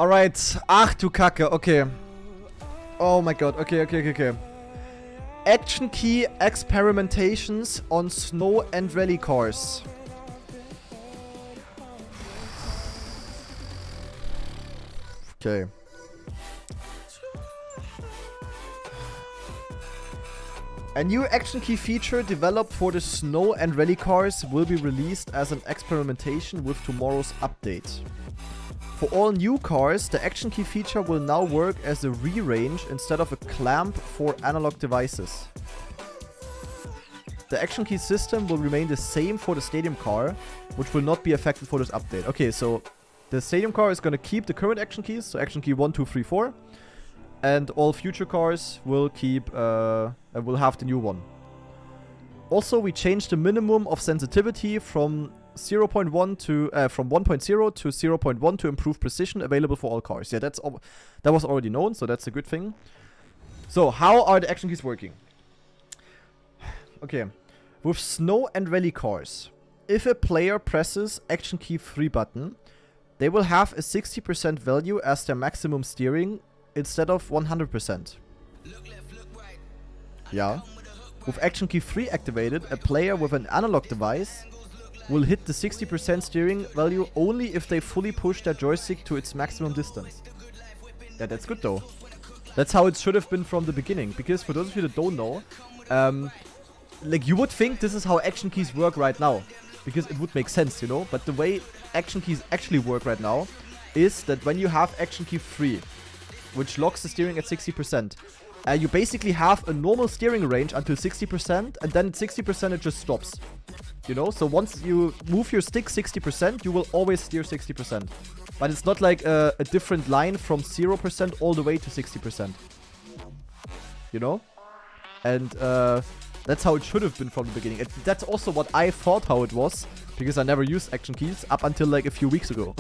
Alright. Ach du Kacke, okay. Oh my god, okay. Action key experimentations on snow and rally cars. Okay. A new action key feature developed for the snow and rally cars will be released as an experimentation with tomorrow's update. For all new cars, the action key feature will now work as a rearrange instead of a clamp for analog devices. The action key system will remain the same for the stadium car, which will not be affected for this update. Okay, so the stadium car is going to keep the current action keys, so action key 1, 2, 3, 4. And all future cars will keep, will have the new one. Also, we changed the minimum of sensitivity from 0.1 to, from 1.0 to 0.1 to improve precision available for all cars. Yeah, that was already known, so that's a good thing. So, how are the action keys working? Okay, with snow and rally cars, if a player presses action key 3 button, they will have a 60% value as their maximum steering instead of 100%. Yeah. With action key 3 activated, a player with an analog device will hit the 60% steering value only if they fully push their joystick to its maximum distance. Yeah, that's good though. That's how it should have been from the beginning. Because for those of you that don't know, like you would think this is how action keys work right now. Because it would make sense, you know? But the way action keys actually work right now is that when you have action key 3, which locks the steering at 60%, you basically have a normal steering range until 60%, and then at 60% it just stops. You know? So once you move your stick 60%, you will always steer 60%. But it's not like a different line from 0% all the way to 60%. You know? And that's how it should have been from the beginning. That's also what I thought how it was, because I never used action keys up until like a few weeks ago.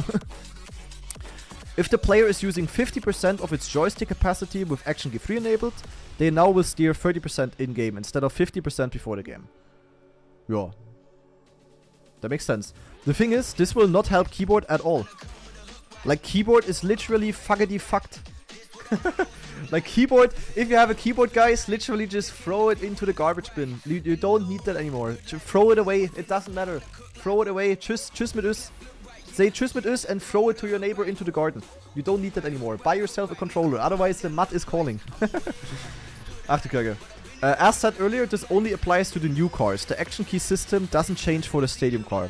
If the player is using 50% of its joystick capacity with action key 3 enabled, they now will steer 30% in-game instead of 50% before the game. Yeah. That makes sense. The thing is, this will not help keyboard at all. Like, keyboard is literally fuckity fucked. Like, keyboard, if you have a keyboard, guys, literally just throw it into the garbage bin. You don't need that anymore. Just throw it away. It doesn't matter. Throw it away. Tschüss mit us. Say tschüss mit us and throw it to your neighbor into the garden. You don't need that anymore. Buy yourself a controller. Otherwise, the mud is calling. Ach du Kacke. As said earlier, this only applies to the new cars. The action key system doesn't change for the stadium car.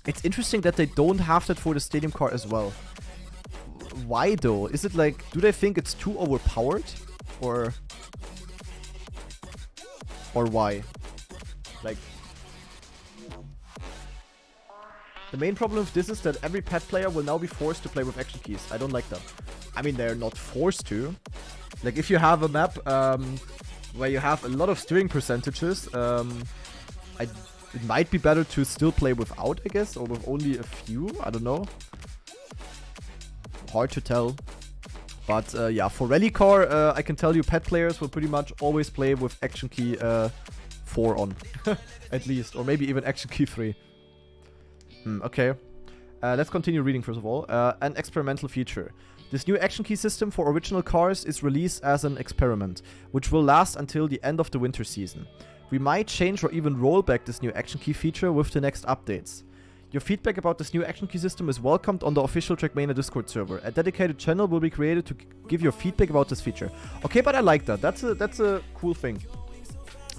It's interesting that they don't have that for the stadium car as well. Why though? Is it like, do they think it's too overpowered? Or why? Like, the main problem with this is that every pet player will now be forced to play with action keys. I don't like that. I mean, they're not forced to. Like, if you have a map where you have a lot of steering percentages, it might be better to still play without, I guess, or with only a few. I don't know. Hard to tell. But yeah, for rally car, I can tell you pet players will pretty much always play with action key 4 on. At least. Or maybe even action key 3. Okay. Let's continue reading first of all. An experimental feature. This new action key system for original cars is released as an experiment, which will last until the end of the winter season. We might change or even roll back this new action key feature with the next updates. Your feedback about this new action key system is welcomed on the official TrackMania Discord server. A dedicated channel will be created to give your feedback about this feature. Okay, but I like that. That's a cool thing.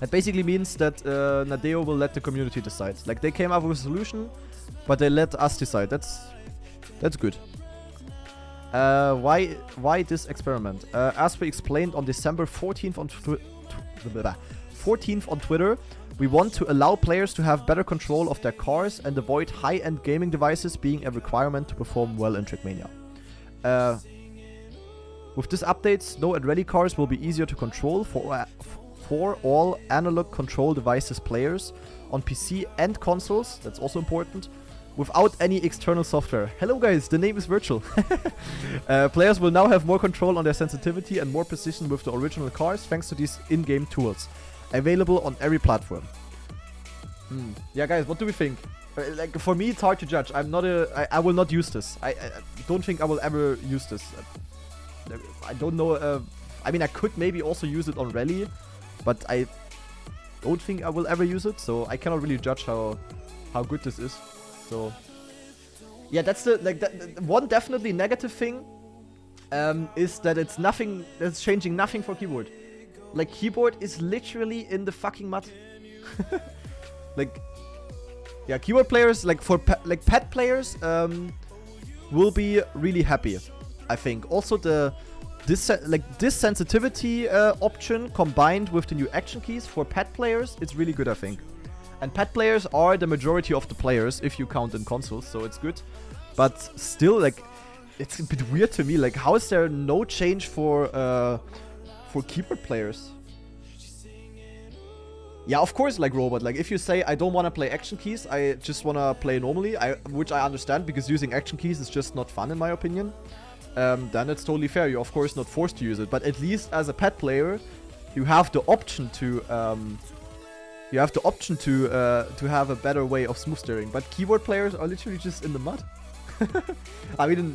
That basically means that Nadeo will let the community decide. Like, they came up with a solution, but they let us decide. That's good. Why this experiment? As we explained on December 14th on Twitter, we want to allow players to have better control of their cars and avoid high-end gaming devices being a requirement to perform well in TrackMania. With this update, snow and rally cars will be easier to control for all analog control devices players on PC and consoles, that's also important, without any external software. Hello guys, the name is Virtual. Players will now have more control on their sensitivity and more precision with the original cars thanks to these in-game tools. Available on every platform. Yeah guys, what do we think? Like, for me, it's hard to judge. I'm not I will not use this. I don't think I will ever use this. I don't know. I mean, I could maybe also use it on Rally, but I don't think I will ever use it. So I cannot really judge how good this is. So yeah, that's the one definitely negative thing. Is that it's nothing. That's changing nothing for keyboard. Like, keyboard is literally in the fucking mud. Like, yeah, keyboard players, like for pet players, will be really happy, I think. Also, this sensitivity option combined with the new action keys for pet players, it's really good, I think. And pet players are the majority of the players if you count in consoles, so it's good. But still, like, it's a bit weird to me. Like, how is there no change for keyboard players? Yeah, of course, like Robot. Like, if you say, I don't want to play action keys, I just want to play normally, which I understand, because using action keys is just not fun, in my opinion, then it's totally fair. You're, of course, not forced to use it. But at least as a pet player, you have the option to have a better way of smooth steering. But keyboard players are literally just in the mud. I mean,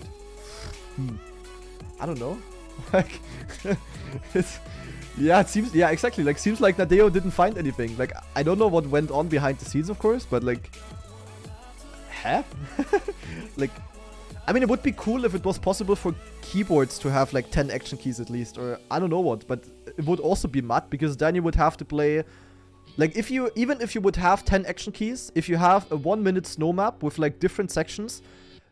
I don't know. Like, yeah, it seems, yeah, exactly. Like, seems like Nadeo didn't find anything. Like, I don't know what went on behind the scenes, of course, but like, huh? Like, I mean, it would be cool if it was possible for keyboards to have like 10 action keys at least, or I don't know what, but it would also be mud, because then you would have to play, like, even if you would have 10 action keys, if you have a 1 minute snow map with like different sections,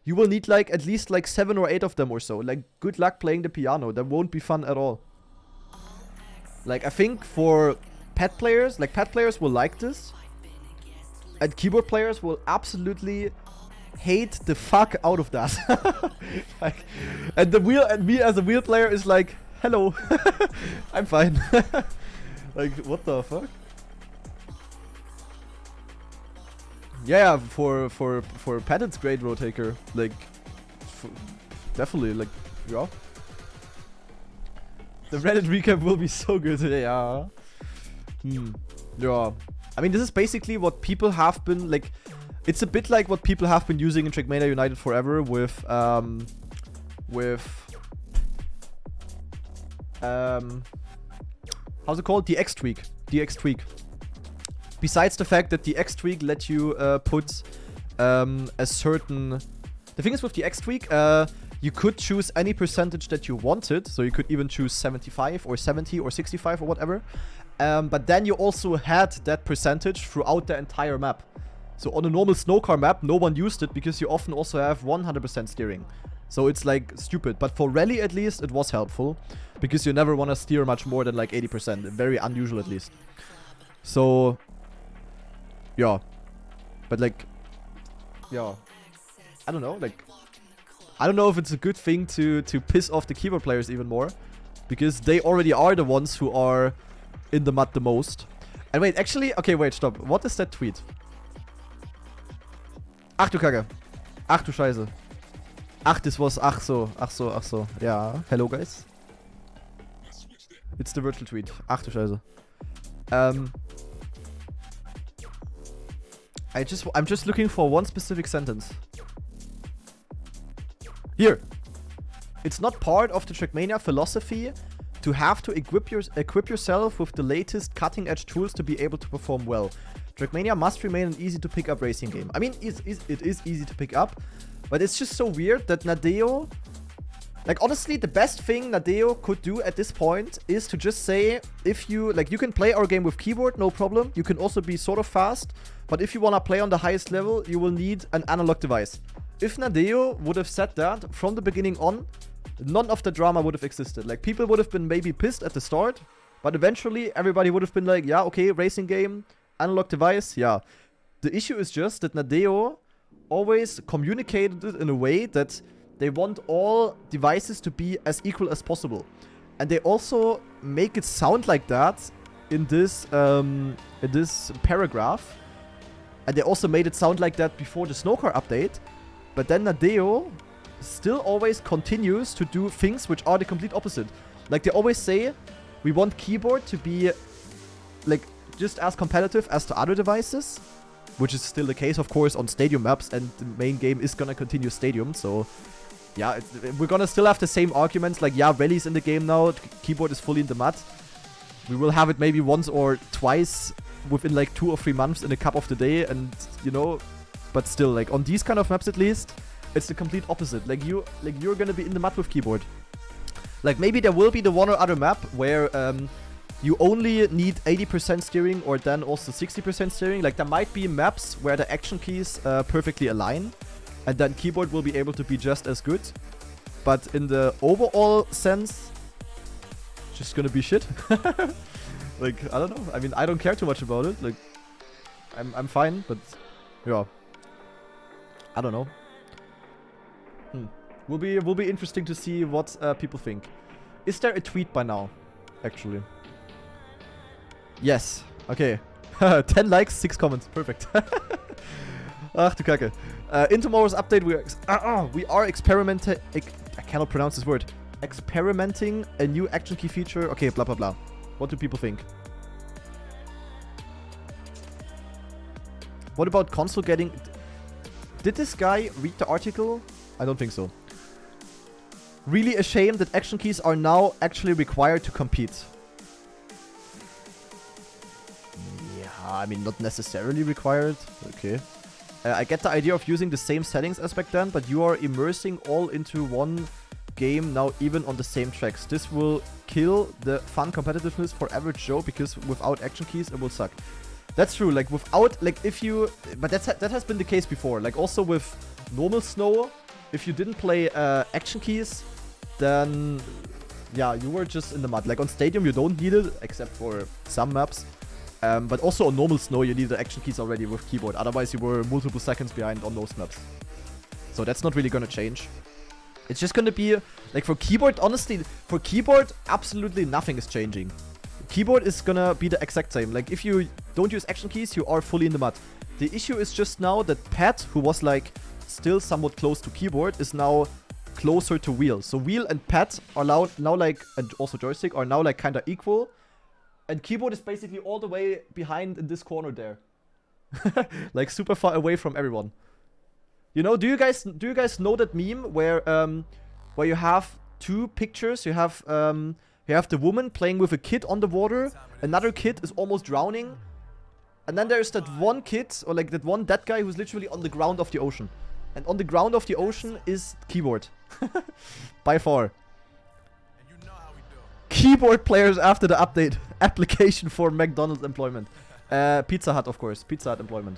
you will need like at least like 7 or 8 of them or so. Like, good luck playing the piano. That won't be fun at all. Like, I think for pet players, like, pet players will like this. And keyboard players will absolutely hate the fuck out of that. Like, and me as a wheel player is like, hello, I'm fine. Like, what the fuck? Yeah, for pet it's great, Rotaker. Like, definitely, like, yeah. The Reddit recap will be so good, yeah. Yeah. I mean, this is basically what people have been, like, it's a bit like what people have been using in TrackMania United forever with how's it called? The X tweak. The X tweak. Besides the fact that the X tweak let you put a certain... The thing is, with the X tweak, you could choose any percentage that you wanted. So you could even choose 75 or 70 or 65 or whatever. But then you also had that percentage throughout the entire map. So on a normal snowcar map, no one used it because you often also have 100% steering. So it's like stupid. But for rally at least, it was helpful. Because you never want to steer much more than like 80%. Very unusual at least. So... yeah. But like... yeah. I don't know, like... I don't know if it's a good thing to piss off the keyboard players even more. Because they already are the ones who are in the mud the most. And wait, actually... okay, wait, stop. What is that tweet? Ach du Kacke. Ach du Scheiße. Ach, this was... ach so. Ach so, ach so. Yeah. Hello, guys. It's the virtual tweet. Ach du Scheiße. I'm just looking for one specific sentence. Here. It's not part of the TrackMania philosophy to have to equip yourself with the latest cutting-edge tools to be able to perform well. TrackMania must remain an easy-to-pick-up racing game. I mean, it is easy to pick up, but it's just so weird that Nadeo... like, honestly, the best thing Nadeo could do at this point is to just say, if you... like, you can play our game with keyboard, no problem. You can also be sort of fast, but if you want to play on the highest level, you will need an analog device. If Nadeo would have said that from the beginning on, none of the drama would have existed. Like, people would have been maybe pissed at the start, but eventually everybody would have been like, yeah, okay, racing game, analog device, yeah. The issue is just that Nadeo always communicated it in a way that they want all devices to be as equal as possible. And they also make it sound like that in this paragraph. And they also made it sound like that before the Snowcar update. But then Nadeo still always continues to do things which are the complete opposite. Like, they always say, we want keyboard to be, like, just as competitive as the other devices. which is still the case, of course, on stadium maps, and the main game is gonna continue stadium, so yeah, we're gonna still have the same arguments, like, yeah, rally's in the game now, keyboard is fully in the mud. We will have it maybe once or twice within like 2 or 3 months in a cup of the day, and, you know, but still, like, on these kind of maps at least, it's the complete opposite. Like, you're gonna be in the mud with keyboard. Like, maybe there will be the one or other map where, you only need 80% steering or then also 60% steering. Like, there might be maps where the action keys perfectly align, and then keyboard will be able to be just as good. But in the overall sense, just gonna be shit. Like, I don't know. I mean, I don't care too much about it. Like, I'm fine, but yeah, I don't know. Will be interesting to see what people think. Is there a tweet by now? Actually, yes. Okay, 10 likes, 6 comments. Perfect. Ach du Kacke. In tomorrow's update, we are experimenting. I cannot pronounce this word. Experimenting a new action key feature. Okay, blah blah blah. What do people think? What about console getting... Did this guy read the article? I don't think so. Really ashamed that action keys are now actually required to compete. Yeah, I mean, not necessarily required. Okay. I get the idea of using the same settings as back then, but you are immersing all into one game now, even on the same tracks. This will kill the fun competitiveness for average Joe, because without action keys it will suck. That's true. Like, without, like, if you, but that has been the case before. Like, also with normal snow, if you didn't play action keys, then yeah, you were just in the mud. Like, on stadium you don't need it, except for some maps. But also on normal snow you need the action keys already with keyboard. Otherwise you were multiple seconds behind on those maps. So that's not really gonna change. It's just gonna be, like, for keyboard, honestly, for keyboard, absolutely nothing is changing. Keyboard is gonna be the exact same. Like, if you don't use action keys, you are fully in the mud. The issue is just now that pad, who was, like, still somewhat close to keyboard, is now closer to wheel. So wheel and pad are now like, and also joystick, are now, like, kinda equal. And keyboard is basically all the way behind in this corner there. Like, super far away from everyone. You know, do you guys know that meme where you have 2 pictures? You have the woman playing with a kid on the water, another kid is almost drowning, and then there's that one kid, or like that one dead guy, who's literally on the ground of the ocean. And on the ground of the ocean is keyboard. By far. Keyboard players after the update. Application for McDonald's employment. Pizza Hut, of course. Pizza Hut employment.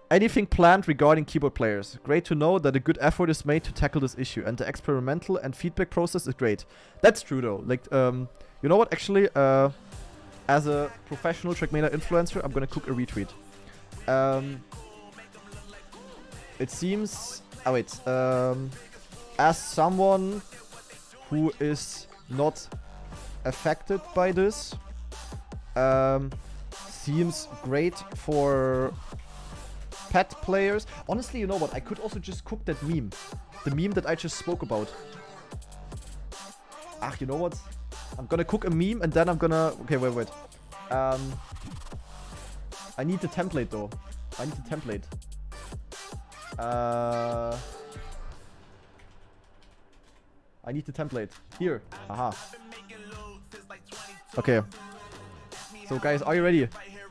Anything planned regarding keyboard players? Great to know that a good effort is made to tackle this issue, and the experimental and feedback process is great. That's true though. Like, you know what? Actually, as a professional TrackMania influencer, I'm gonna cook a retweet. It seems... Oh wait. As someone who is not affected by this, seems great for pet players. Honestly, you know what? I could also just cook that meme. The meme that I just spoke about. Ah, you know what? I'm gonna cook a meme and then I'm gonna... Okay, wait. I need the template though. I need the template. I need the template. Here. Aha. Okay. So guys, are you ready?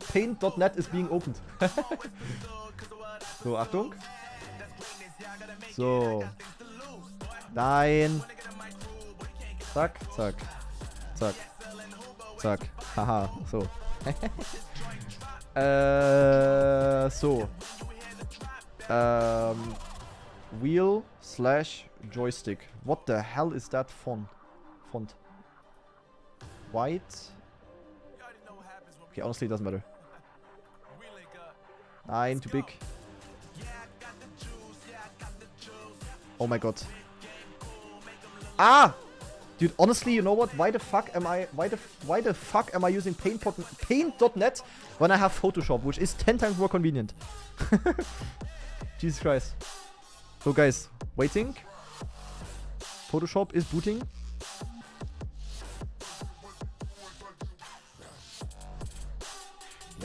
Paint.net is being opened. So, Achtung. So. Nein. Zack, zack. Zack. Zack. Haha. So. So. Wheel / joystick. What the hell is that font? White. Okay, honestly, it doesn't matter. Nein, too big. Oh my god. Ah! Dude, honestly, you know what? Why the fuck am I using Paint.net when I have Photoshop, which is 10 times more convenient? Jesus Christ. So guys, waiting. Photoshop is booting.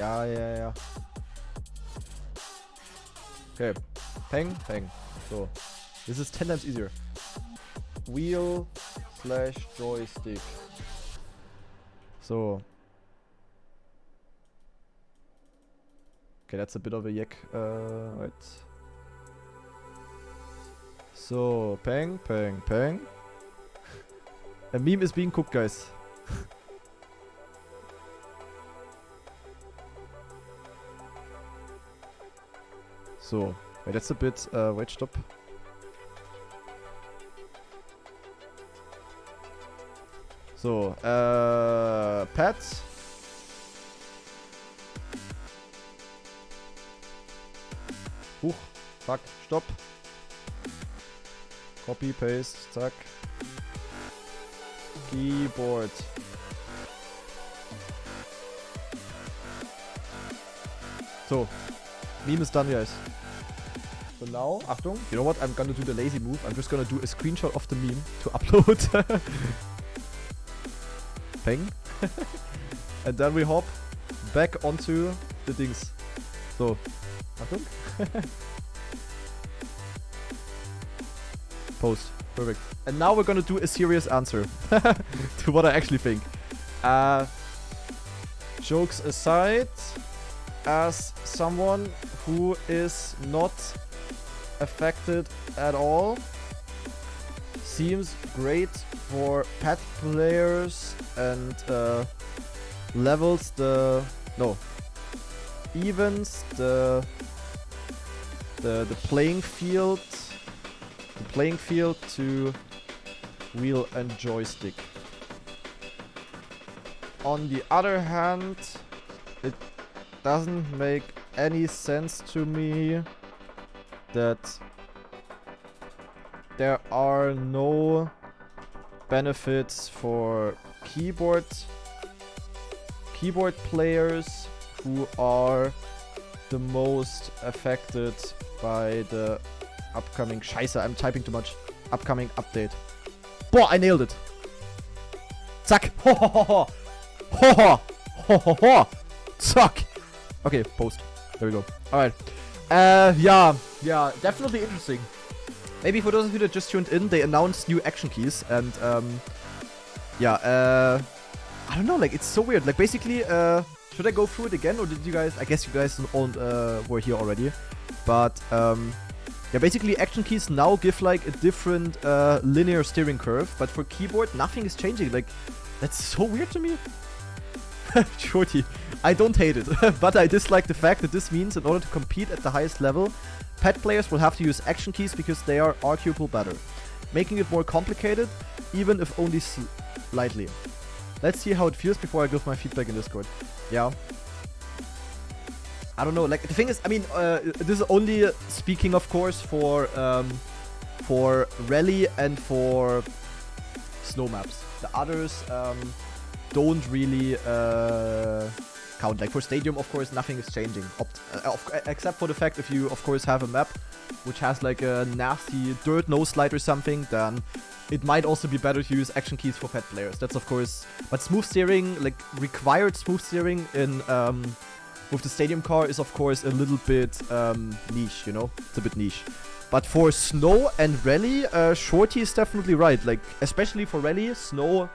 Ja. Okay. Peng. So. This is 10 times easier. Wheel / joystick. So. Okay, that's a bit of a yak. Right. So, peng. A meme is being cooked, guys. So, wait, that's a bit. Wait, stop. So, Pat. Huch, fuck, stopp. Copy, paste, zack. Keyboard. So, meme is done, guys. So now, Achtung, you know what? I'm gonna do the lazy move. I'm just gonna do a screenshot of the meme to upload. Peng. And then we hop back onto the things. So, Achtung. Post. Perfect. And now we're gonna do a serious answer to what I actually think. Jokes aside, as someone who is not affected at all, seems great for pet players and levels the evens the playing field to wheel and joystick. On the other hand, it doesn't make any sense to me that there are no benefits for keyboard players who are the most affected by the upcoming Scheiße, I'm typing too much. Upcoming update. Boah, I nailed it. Zack. Ho ho ho ho. Ho ho ho ho ho. Zack. Okay, post. There we go. Alright. Yeah, definitely interesting. Maybe for those of you that just tuned in, they announced new action keys and I don't know, like it's so weird. Like basically, should I go through it again or did you guys, I guess you guys all were here already. But yeah, basically action keys now give like a different linear steering curve, but for keyboard nothing is changing. Like that's so weird to me. Shorty, I don't hate it, but I dislike the fact that this means in order to compete at the highest level, pet players will have to use action keys because they are arguably better, making it more complicated, even if only slightly. Let's see how it feels before I give my feedback in Discord. Yeah. I don't know, like the thing is, I mean, this is only speaking of course for rally and for snow maps. The others don't really count. Like for stadium, of course, nothing is changing. Except for the fact if you, of course, have a map which has like a nasty dirt no slide or something, then it might also be better to use action keys for pet players. That's of course, but smooth steering, like required smooth steering in with the stadium car is of course a little bit niche, you know? It's a bit niche. But for snow and rally, Shorty is definitely right. Like, especially for rally, snow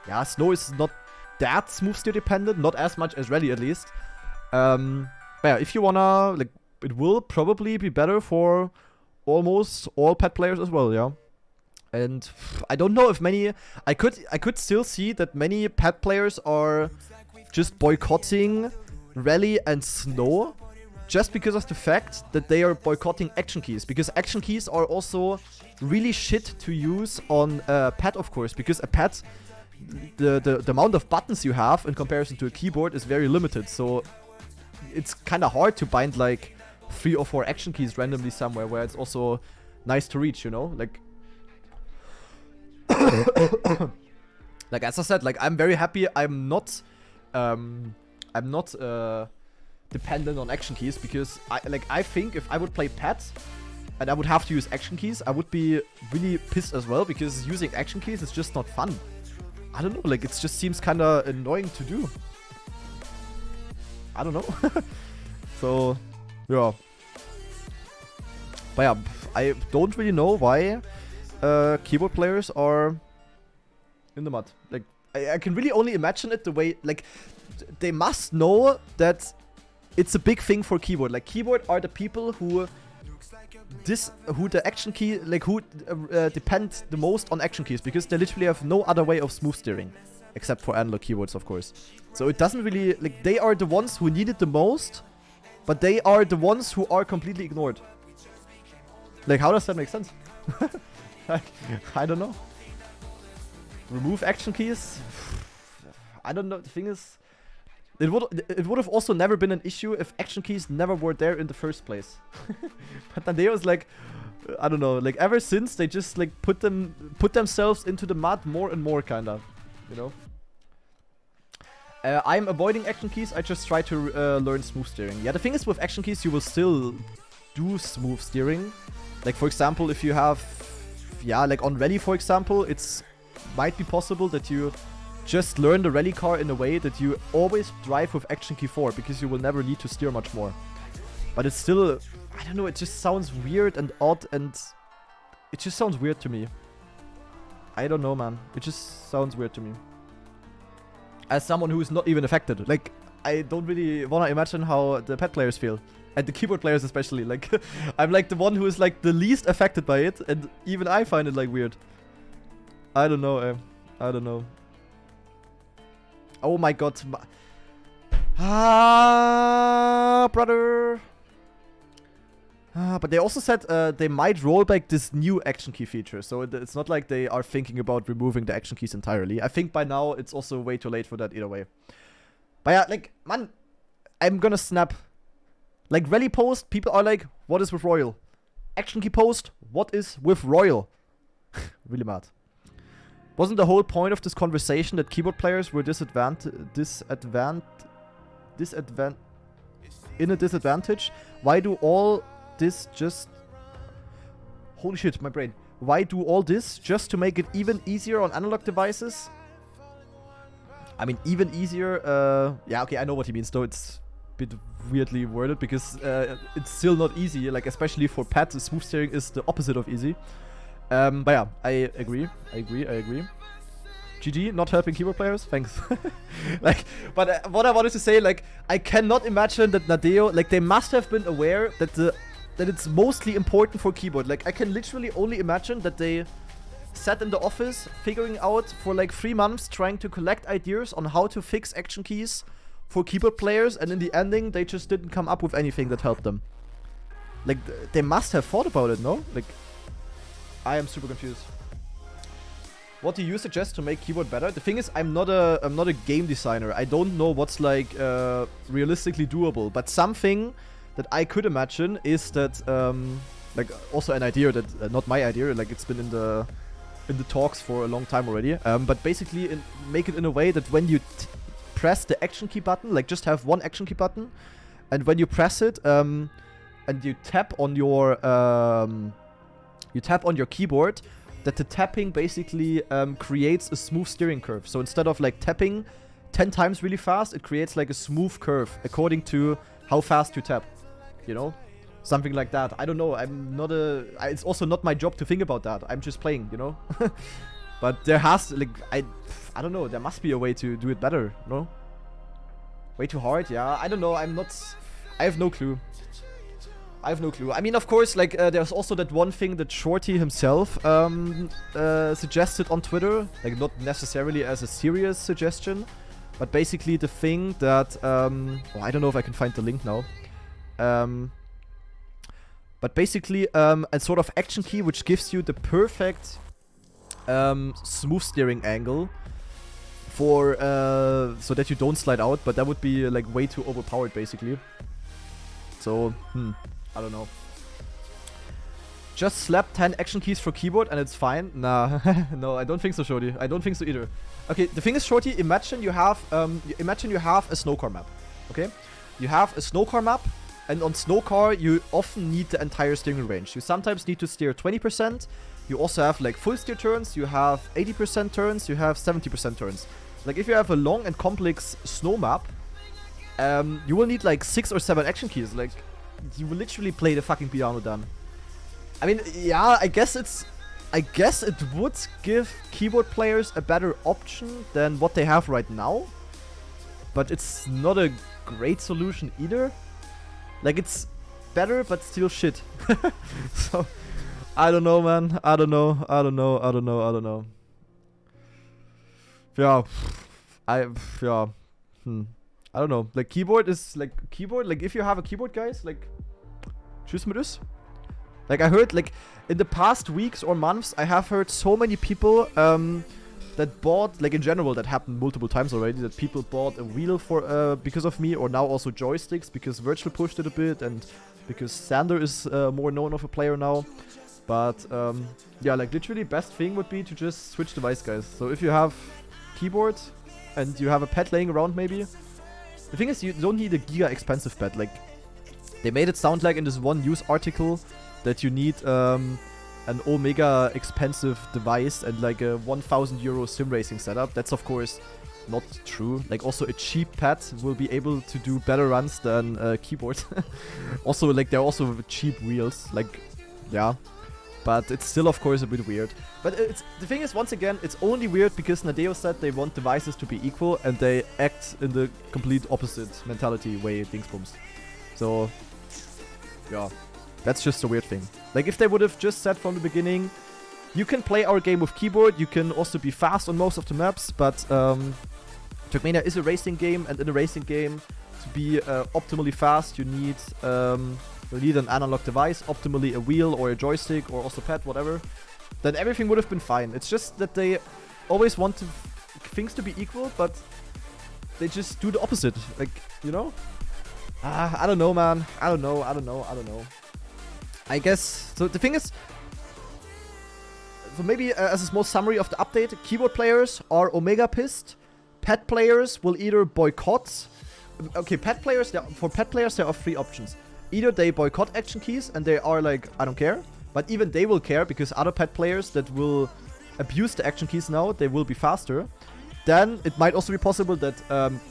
is not that smooth steer dependent, not as much as rally at least. But yeah, if you wanna, like, it will probably be better for almost all pet players as well, yeah. And I don't know if many, I could still see that many pet players are just boycotting rally and snow just because of the fact that they are boycotting action keys, because action keys are also really shit to use on a pad, of course, because a pad, the amount of buttons you have in comparison to a keyboard is very limited, so it's kind of hard to bind like 3 or 4 action keys randomly somewhere where it's also nice to reach, you know, like like as I said, like I'm very happy I'm not dependent on action keys, because I think if I would play pads and I would have to use action keys, I would be really pissed as well, because using action keys is just not fun. I don't know, like it just seems kind of annoying to do. I don't know. So, yeah. But yeah, I don't really know why keyboard players are in the mud. Like, I can really only imagine it the way, like, they must know that it's a big thing for keyboard. Like, keyboard are the people who the action key, like, who depend the most on action keys, because they literally have no other way of smooth steering, except for analog keyboards, of course. So it doesn't really, like, they are the ones who need it the most, but they are the ones who are completely ignored. Like, how does that make sense? I don't know. Remove action keys? I don't know. The thing is, it would have also never been an issue if action keys never were there in the first place. But Nadeo is like, I don't know, like ever since they just like put themselves into the mud more and more, kinda, you know. I'm avoiding action keys. I just try to learn smooth steering. Yeah, the thing is with action keys, you will still do smooth steering. Like, for example, if you have, yeah, like on rally, for example, it's might be possible that you just learn the rally car in a way that you always drive with action key 4, because you will never need to steer much more. But it's still, I don't know, it just sounds weird and odd, and it just sounds weird to me. I don't know, man. It just sounds weird to me. As someone who is not even affected. Like, I don't really want to imagine how the pad players feel. And the keyboard players especially. Like, I'm like the one who is like the least affected by it, and even I find it like weird. I don't know, I don't know. Oh my god. Brother. But they also said they might roll back this new action key feature. So it's not like they are thinking about removing the action keys entirely. I think by now it's also way too late for that either way. But yeah, like, man, I'm gonna snap. Like, rally post, people are like, what is with Royal? Action key post, what is with Royal? Really mad. Wasn't the whole point of this conversation that keyboard players were in a disadvantage? Why do all this just... Holy shit, my brain. Why do all this just to make it even easier on analog devices? I mean, even easier, yeah, okay, I know what he means, though it's a bit weirdly worded, because it's still not easy, like, especially for pad, smooth steering is the opposite of easy. But yeah, I agree. GG, not helping keyboard players, thanks. Like, but what I wanted to say, like, I cannot imagine that Nadeo, like, they must have been aware that it's mostly important for keyboard. Like, I can literally only imagine that they sat in the office figuring out for like 3 months, trying to collect ideas on how to fix action keys for keyboard players, and in the ending they just didn't come up with anything that helped them. Like, they must have thought about it, no? Like, I am super confused. What do you suggest to make keyboard better? The thing is, I'm not a game designer. I don't know what's like realistically doable, but something that I could imagine is that like, also an idea that not my idea, like, it's been in the talks for a long time already, but basically make it in a way that when you press the action key button, like, just have one action key button, and when you press it and you tap on your keyboard, that the tapping basically creates a smooth steering curve. So instead of like tapping 10 times really fast, it creates like a smooth curve according to how fast you tap, you know? Something like that. I don't know. I'm not it's also not my job to think about that. I'm just playing, you know? But there has, like, I don't know. There must be a way to do it better, no? Way too hard? Yeah, I don't know. I have no clue. I mean, of course, like, there's also that one thing that Shorty himself suggested on Twitter. Like, not necessarily as a serious suggestion, but basically the thing that... oh, I don't know if I can find the link now. But basically, a sort of action key which gives you the perfect smooth steering angle for so that you don't slide out, but that would be like way too overpowered, basically. So, I don't know. Just slap 10 action keys for keyboard and it's fine? Nah, no, I don't think so, Shorty. I don't think so either. Okay, the thing is, Shorty, imagine you have a snow car map. Okay, you have a snow car map. And on snow car, you often need the entire steering range. You sometimes need to steer 20%. You also have like full steer turns. You have 80% turns. You have 70% turns. Like, if you have a long and complex snow map, you will need like 6 or 7 action keys. Like, you will literally play the fucking piano then. I mean, yeah, I guess it would give keyboard players a better option than what they have right now. But it's not a great solution either. Like, it's better, but still shit. So, I don't know, man. I don't know. Yeah. I don't know. Like, keyboard, like, if you have a keyboard, guys, like, tschüss mit das. Like, I heard, like, in the past weeks or months, I have heard so many people, that bought, like, in general, that happened multiple times already, that people bought a wheel for, because of me, or now also joysticks, because Virtual pushed it a bit, and because Sander is, more known of a player now. But, yeah, like, literally, best thing would be to just switch device, guys. So if you have keyboard, and you have a pad laying around, maybe. The thing is, you don't need a giga expensive pad. Like, they made it sound like in this one news article that you need an Omega expensive device and like a 1,000 euro sim racing setup. That's of course not true. Like, also a cheap pad will be able to do better runs than a keyboard. Also, like, there are also cheap wheels. Like, yeah. But it's still, of course, a bit weird. But the thing is, once again, it's only weird because Nadeo said they want devices to be equal and they act in the complete opposite mentality way Dingsbums. So, yeah, that's just a weird thing. Like, if they would have just said from the beginning, you can play our game with keyboard, you can also be fast on most of the maps, but TrackMania is a racing game, and in a racing game, to be optimally fast, you need an analog device, optimally a wheel or a joystick or also pad, whatever, then everything would have been fine. It's just that they always want things to be equal, but they just do the opposite. Like, you know? I don't know, man. I don't know. I guess, so the thing is, so maybe as a small summary of the update, keyboard players are Omega pissed, pad players will either boycott. Okay, for pad players there are 3 options. Either they boycott action keys and they are like, I don't care. But even they will care because other pad players that will abuse the action keys now, they will be faster. Then it might also be possible that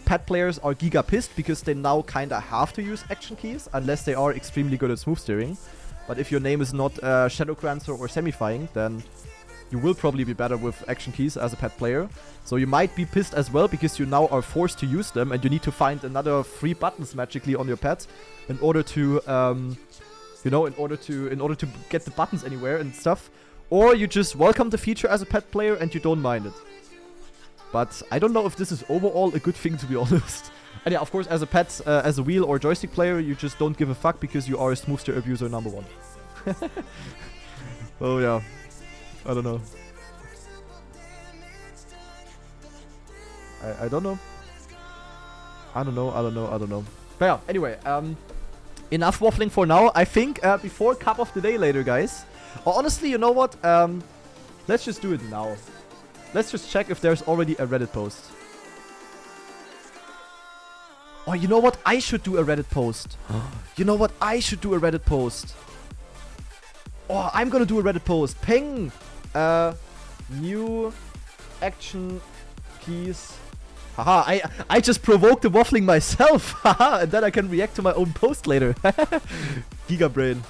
pad players are giga pissed because they now kinda have to use action keys unless they are extremely good at smooth steering. But if your name is not Shadowgrancer or Semifying, then you will probably be better with action keys as a pad player. So you might be pissed as well because you now are forced to use them and you need to find another 3 buttons magically on your pad in order to, in order to get the buttons anywhere and stuff. Or you just welcome the feature as a pad player and you don't mind it. But I don't know if this is overall a good thing, to be honest. And yeah, of course, as a pad, as a wheel or joystick player, you just don't give a fuck because you are a smooth steer abuser number 1. Oh yeah. I don't know. I don't know. I don't know. But yeah, anyway, enough waffling for now. I think before cup of the day later, guys. Or honestly, you know what? Let's just do it now. Let's just check if there's already a Reddit post. Oh, you know what? I should do a Reddit post. You know what? I should do a Reddit post. Oh, I'm gonna do a Reddit post. Peng! New action keys. Haha, I just provoked the waffling myself. Haha, and then I can react to my own post later. Giga brain.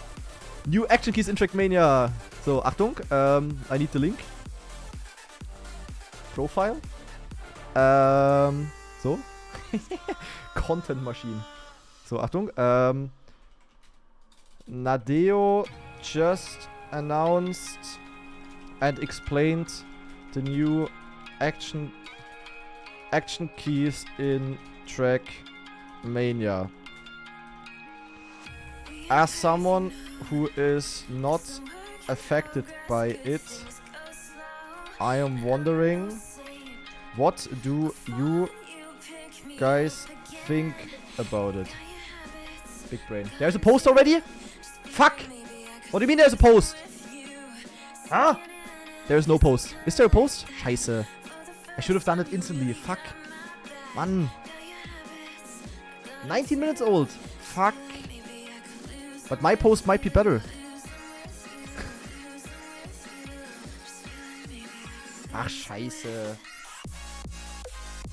New action keys in TrackMania. So, Achtung. I need the link. Profile. So. Content machine. So, Achtung. Nadeo just announced and explained the new action keys in TrackMania. As someone who is not affected by it, I am wondering, what do you guys think about it? Big brain. There's a post already? Fuck! What do you mean there's a post? Huh? There's no post. Is there a post? Scheiße. I should have done it instantly. Fuck. Mann. 19 minutes old. Fuck. But my post might be better. Ach, scheiße.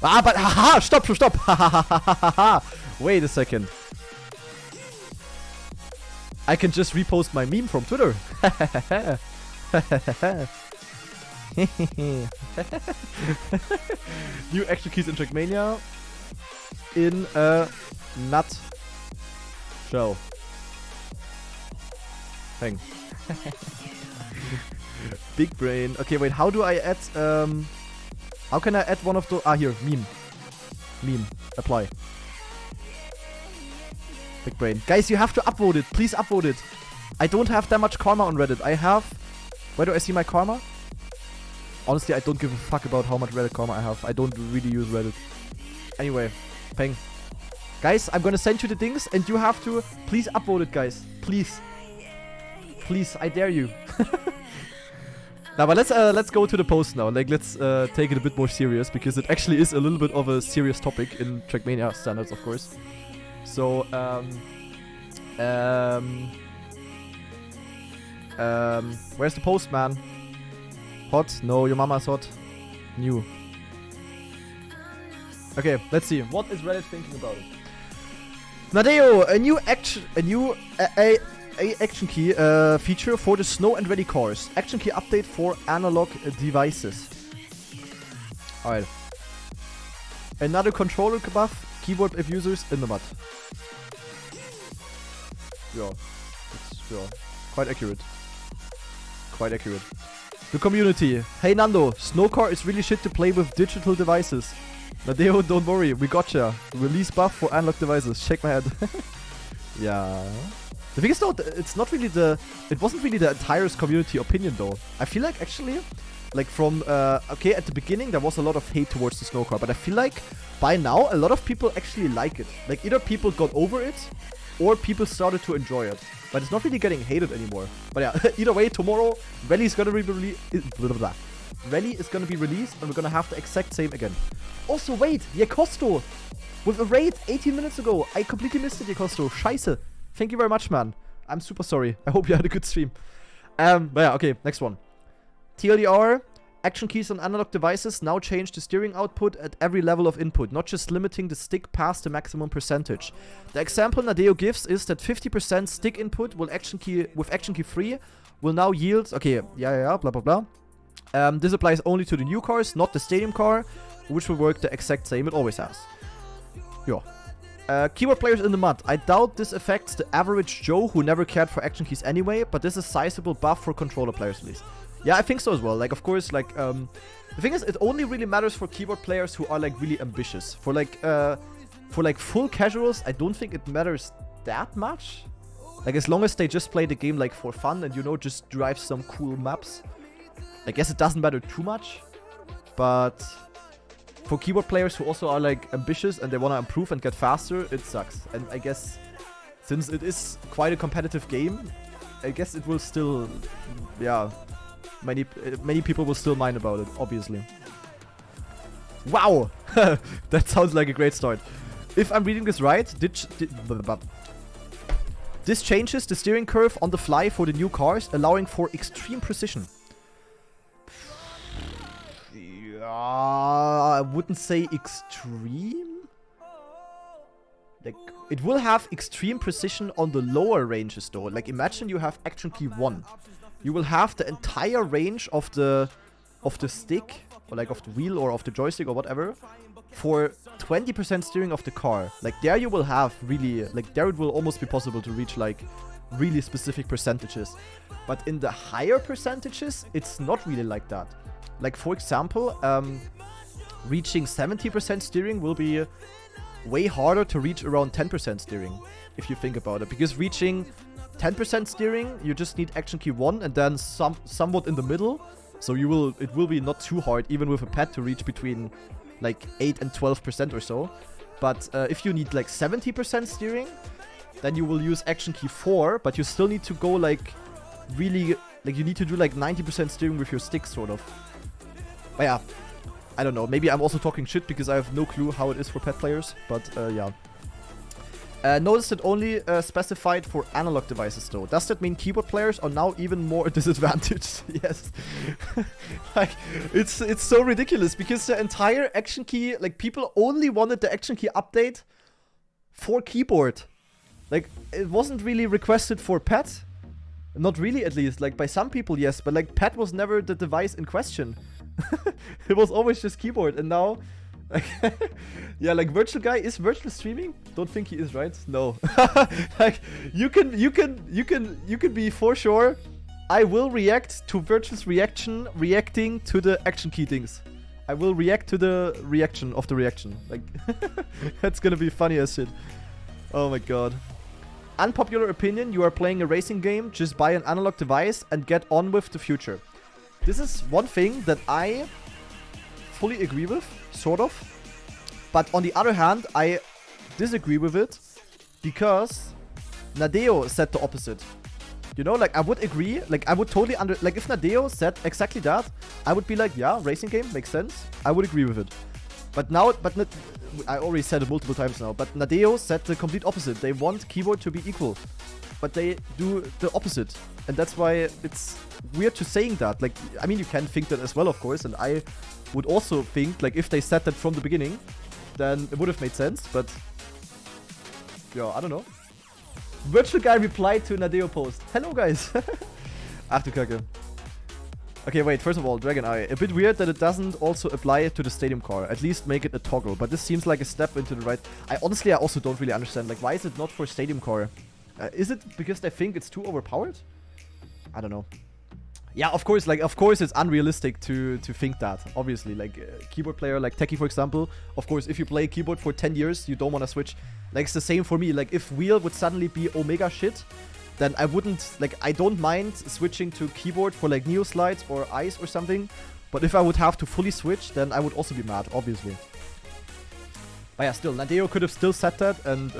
Ah, but haha, stop. Wait a second. I can just repost my meme from Twitter. New action keys in TrackMania in a nutshell. Hang. Big brain. Okay, wait. How do I add? How can I add one of the? Ah, here. Meme. Apply. Big brain. Guys, you have to upvote it. Please upvote it. I don't have that much karma on Reddit. I have... Where do I see my karma? Honestly, I don't give a fuck about how much Reddit karma I have. I don't really use Reddit. Anyway, Peng. Guys, I'm gonna send you the things and you have to... Please upvote it, guys. Please. Please, I dare you. Now, but let's go to the post now. Like, let's take it a bit more serious because it actually is a little bit of a serious topic in TrackMania standards, of course. So, where's the post, man? Hot? No, your mama's hot. New. Okay, let's see. What is Reddit thinking about it? Nadeo, a new action key feature for the snow and ready cars. Action key update for analog devices. Alright. Another controller buff. Keyboard abusers in the mud. Yeah. It's quite accurate. Quite accurate. The community. Hey Nando, Snowcar is really shit to play with digital devices. Nadeo, don't worry, we gotcha. Release buff for analog devices. Shake my head. Yeah. The thing is though, it's not really it wasn't really the entire community opinion though. I feel like actually, like from, okay, at the beginning there was a lot of hate towards the Snowcar, but I feel like by now a lot of people actually like it. Like either people got over it, or people started to enjoy it. But it's not really getting hated anymore. But yeah, either way, tomorrow, Rally is gonna be released, Rally is gonna be released, and we're gonna have the exact same again. Also, wait, Yakosto! With a raid 18 minutes ago. I completely missed it, Yakosto. Scheiße. Thank you very much, man. I'm super sorry. I hope you had a good stream. But yeah, okay, next one. TLDR, action keys on analog devices now change the steering output at every level of input, not just limiting the stick past the maximum percentage. The example Nadeo gives is that 50% stick input with action key 3 will now yield... Okay, yeah, blah, blah, blah. This applies only to the new cars, not the stadium car, which will work the exact same it always has. Yeah. Keyboard players in the mud. I doubt this affects the average Joe who never cared for action keys anyway, but this is a sizable buff for controller players at least. Yeah, I think so as well. Like, of course, like, the thing is, it only really matters for keyboard players who are, like, really ambitious. For, like, full casuals, I don't think it matters that much. Like, as long as they just play the game, like, for fun and, you know, just drive some cool maps. I guess it doesn't matter too much. But for keyboard players who also are, like, ambitious and they want to improve and get faster, it sucks. And I guess, since it is quite a competitive game, I guess it will still, yeah... Many people will still mind about it, obviously. Wow! That sounds like a great start. If I'm reading this right, this changes the steering curve on the fly for the new cars, allowing for extreme precision. Yeah, I wouldn't say extreme. Like, it will have extreme precision on the lower ranges though. Like, imagine you have action key 1. You will have the entire range of the stick, or like of the wheel or of the joystick or whatever, for 20% steering of the car. Like there you will have really, like there it will almost be possible to reach like really specific percentages. But in the higher percentages, it's not really like that. Like for example, reaching 70% steering will be way harder to reach around 10% steering, if you think about it. Because reaching 10% steering, you just need action key 1 and then somewhat in the middle. So it will be not too hard, even with a pad, to reach between like 8 and 12% or so. But if you need like 70% steering, then you will use action key 4, but you still need to go like really, like you need to do like 90% steering with your stick sort of. But yeah, I don't know. Maybe I'm also talking shit because I have no clue how it is for pad players, but yeah. Notice it only specified for analog devices though. Does that mean keyboard players are now even more disadvantaged? Yes. Like, it's so ridiculous because the entire action key, like people only wanted the action key update for keyboard. Like, it wasn't really requested for pad. Not really, at least. Like, by some people, yes. But, like, pad was never the device in question. It was always just keyboard. And now... Like, yeah, like, Virtual Guy, is Virtual streaming? Don't think he is, right? No. Like, you can be for sure... I will react to Virtual's reacting to the action key things. I will react to the reaction of the reaction. Like, that's gonna be funny as shit. Oh my god. Unpopular opinion, you are playing a racing game, just buy an analog device and get on with the future. This is one thing that I fully agree with, sort of. But on the other hand, I disagree with it because Nadeo said the opposite. You know, like, I would agree, like, I would totally like, if Nadeo said exactly that, I would be like, yeah, racing game, makes sense. I would agree with it. But now, I already said it multiple times now, but Nadeo said the complete opposite. They want keyboard to be equal, but they do the opposite. And that's why it's weird to saying that. Like, I mean, you can think that as well, of course, and I would also think, like, if they said that from the beginning, then it would have made sense, but, yeah, I don't know. Virtual Guy replied to Nadeo post. Hello, guys. Ach du Kacke. Okay, wait. First of all, Dragon Eye. A bit weird that it doesn't also apply to the stadium car. At least make it a toggle. But this seems like a step into the right... I also don't really understand. Like, why is it not for stadium car? Is it because they think it's too overpowered? I don't know. Yeah, of course it's unrealistic to think that. Obviously, like, keyboard player like Techie, for example. Of course, if you play keyboard for 10 years, you don't want to switch. Like, it's the same for me. Like, if wheel would suddenly be Omega shit, then I wouldn't, like, I don't mind switching to keyboard for, like, Neo slides or ice or something. But if I would have to fully switch, then I would also be mad, obviously. But yeah, still, Nadeo could have still said that, and,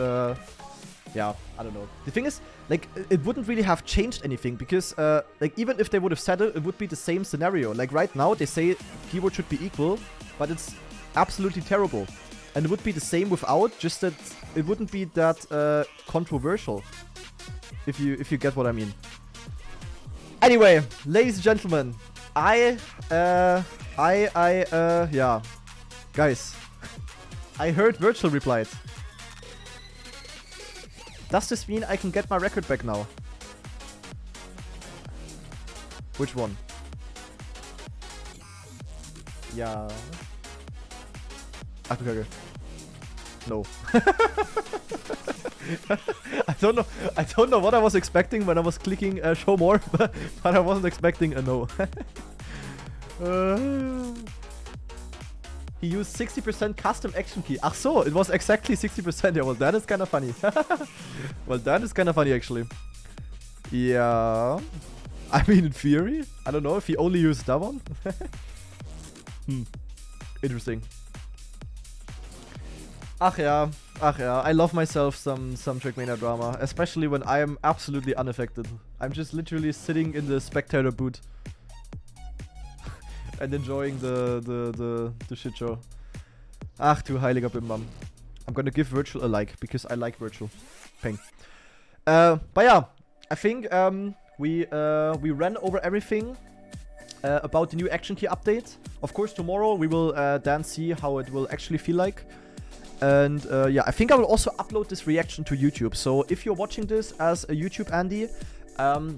yeah, I don't know. The thing is, like, it wouldn't really have changed anything, because, like, even if they would have said it, it would be the same scenario. Like, right now, they say keyboard should be equal, but it's absolutely terrible. And it would be the same without, just that it wouldn't be that, controversial. If you get what I mean. Anyway, ladies and gentlemen, yeah. Guys, I heard Virtual replied. Does this mean I can get my record back now? Which one? Yeah. Ach du Kacke. No. I don't know what I was expecting when I was clicking show more, but I wasn't expecting a no. He used 60% custom action key. Ach so, it was exactly 60%. Yeah, well, that is kind of funny. Well, that is kind of funny, actually. Yeah. I mean, in theory. I don't know if he only used that one. Interesting. Ach yeah. I love myself some TrackMania drama. Especially when I am absolutely unaffected. I'm just literally sitting in the spectator booth. And enjoying the shit show. Ach du heiliger Bimbam. I'm gonna give Virtual a like, because I like Virtual. Peng. But yeah, I think we ran over everything about the new action key update. Of course, tomorrow we will then see how it will actually feel like. And yeah, I think I will also upload this reaction to YouTube. So if you're watching this as a YouTube Andy,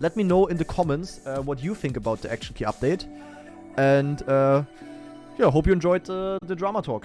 let me know in the comments what you think about the action key update. And yeah, hope you enjoyed the drama talk.